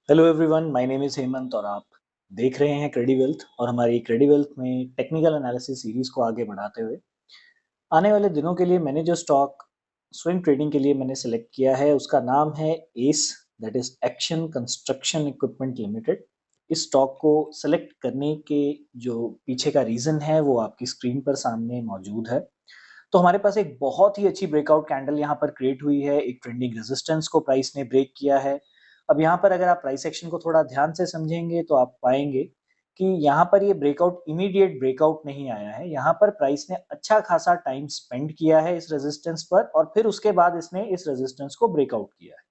Hello everyone, my name is Hemant और आप देख रहे हैं क्रेडी वेल्थ। और हमारी क्रेडी वेल्थ में टेक्निकल एनालिसिस सीरीज़ को आगे बढ़ाते हुए आने वाले दिनों के लिए मैंने जो स्टॉक स्विंग ट्रेडिंग के लिए मैंने सेलेक्ट किया है उसका नाम है S, that is action construction equipment limited. इस स्टॉक को सेलेक्ट करने के जो पीछे का रीज़न है वो आपकी स्क्रीन पर सामने मौजूद है। तो हमारे पास एक बहुत ही अच्छी ब्रेकआउट कैंडल यहाँ पर क्रिएट हुई है, एक ट्रेंडिंग रेजिस्टेंस को प्राइस ने ब्रेक किया है। अब यहाँ पर अगर आप प्राइस एक्शन को थोड़ा ध्यान से समझेंगे तो आप पाएंगे कि यहाँ पर ये ब्रेकआउट इमीडिएट ब्रेकआउट नहीं आया है। यहाँ पर प्राइस ने अच्छा खासा टाइम स्पेंड किया है इस रेजिस्टेंस पर और फिर उसके बाद इसने इस रेजिस्टेंस को ब्रेकआउट किया है।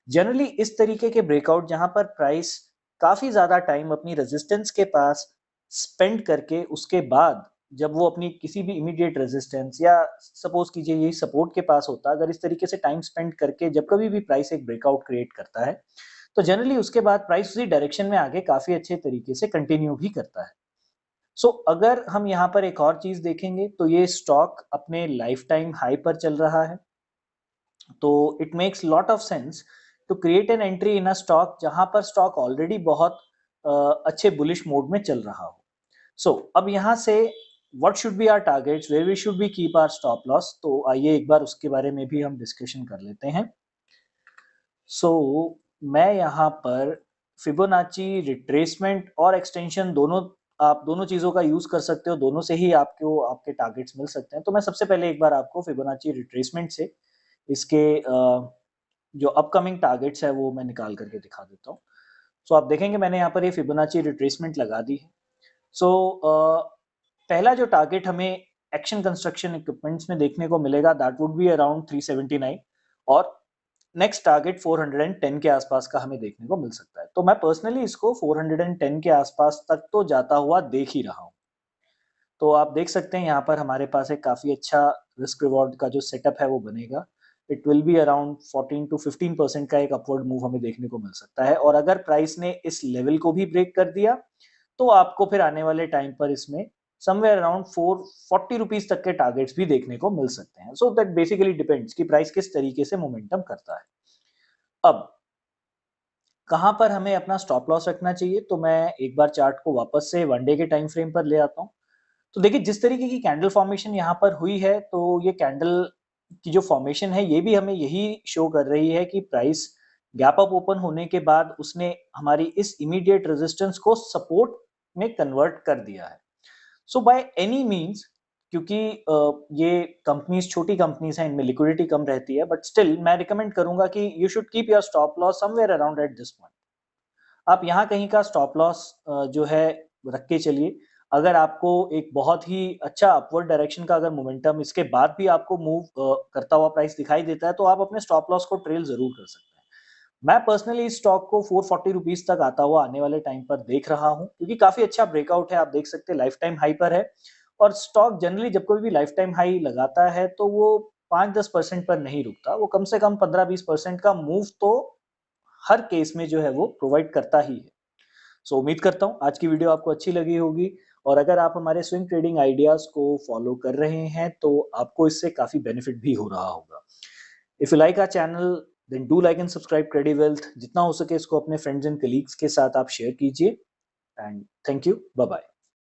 जनरली इस तरीके के ब्रेकआउट जहां पर प्राइस काफी ज्यादा टाइम अपनी रेजिस्टेंस के पास स्पेंड करके उसके बाद जब वो अपनी किसी भी इमीडिएट रेजिस्टेंस या सपोज कीजिए यही सपोर्ट के पास होता, अगर इस तरीके से टाइम स्पेंड करके जब कभी भी प्राइस एक ब्रेकआउट क्रिएट करता है तो जनरली उसके बाद प्राइस उसी डायरेक्शन में आगे काफी अच्छे तरीके से कंटिन्यू भी करता है। अगर हम यहाँ पर एक और चीज देखेंगे तो ये स्टॉक अपने लाइफ टाइम हाई पर चल रहा है। तो it makes lot of sense to create an entry in a stock जहां पर स्टॉक ऑलरेडी बहुत अच्छे बुलिश मोड में चल रहा हो। अब यहाँ से what should be our targets, where we should be keep our stop loss, तो आइए एक बार उसके बारे में भी हम डिस्कशन कर लेते हैं। सो मैं यहाँ पर फिबोनाची रिट्रेसमेंट और एक्सटेंशन दोनों, आप दोनों चीजों का यूज कर सकते हो, दोनों से ही आपको आपके टारगेट्स मिल सकते हैं। तो मैं सबसे पहले एक बार आपको फिबोनाची रिट्रेसमेंट से इसके जो अपकमिंग टारगेट्स है वो मैं निकाल करके दिखा देता हूँ। आप देखेंगे मैंने यहाँ पर ये फिबोनाची रिट्रेसमेंट लगा दी है। सो पहला जो टारगेट हमें एक्शन कंस्ट्रक्शन इक्विपमेंट्स में देखने को मिलेगा दैट वुड बी अराउंड 379 और नेक्स्ट टारगेट 410 के आसपास का हमें देखने को मिल सकता है। तो मैं पर्सनली इसको 410 के आसपास तक तो जाता हुआ देख ही रहा हूँ। तो आप देख सकते हैं यहाँ पर हमारे पास एक काफी अच्छा रिस्क रिवॉर्ड का जो सेटअप है वो बनेगा। It will be around 14 to 15% का एक अपवर्ड मूव हमें देखने को मिल सकता है और अगर प्राइस ने इस लेवल को भी ब्रेक कर दिया तो आपको फिर आने वाले टाइम पर इसमें समवेयर अराउंड 440 रुपीज तक के टारगेट्स भी देखने को मिल सकते हैं। सो दैट बेसिकली डिपेंड्स कि प्राइस किस तरीके से मोमेंटम करता है। अब कहां पर हमें अपना स्टॉप लॉस रखना चाहिए, तो मैं एक बार चार्ट को वापस से वन डे के टाइम फ्रेम पर ले आता हूँ। तो देखिए जिस तरीके की कैंडल फॉर्मेशन यहाँ पर हुई है तो ये कैंडल की जो फॉर्मेशन है ये भी हमें यही शो कर रही है कि प्राइस गैप अप ओपन होने के बाद उसने हमारी इस इमीडिएट रेजिस्टेंस को सपोर्ट में कन्वर्ट कर दिया है। बाय एनी मींस, क्योंकि ये कंपनीज छोटी कंपनीज हैं, इनमें लिक्विडिटी कम रहती है, बट स्टिल मैं रिकमेंड करूंगा कि you should keep your stop loss somewhere around at this point. आप यहाँ कहीं का स्टॉप लॉस जो है रख के चलिए। अगर आपको एक बहुत ही अच्छा अपवर्ड डायरेक्शन का अगर मोमेंटम इसके बाद भी आपको मूव करता हुआ प्राइस दिखाई देता है तो आप अपने स्टॉप लॉस को ट्रेल जरूर कर सकते हैं। मैं पर्सनली इस स्टॉक को 440 रुपीज तक आता हुआ आने वाले टाइम पर देख रहा हूं, क्योंकि काफी अच्छा ब्रेकआउट है। आप देख सकते हैं लाइफ टाइम हाई पर है और स्टॉक जनरली जब कोई भी लाइफ टाइम हाई लगाता है तो वो 5-10% पर नहीं रुकता, वो कम से कम 15-20% का मूव तो हर केस में जो है वो प्रोवाइड करता ही है। उम्मीद करता हूँ आज की वीडियो आपको अच्छी लगी होगी और अगर आप हमारे स्विंग ट्रेडिंग आइडियाज को फॉलो कर रहे हैं तो आपको इससे काफी बेनिफिट भी हो रहा होगा। If you like our channel then do like and subscribe Credi Wealth. जितना हो सके इसको अपने फ्रेंड्स एंड कलीग्स के साथ आप शेयर कीजिए and thank you, bye bye.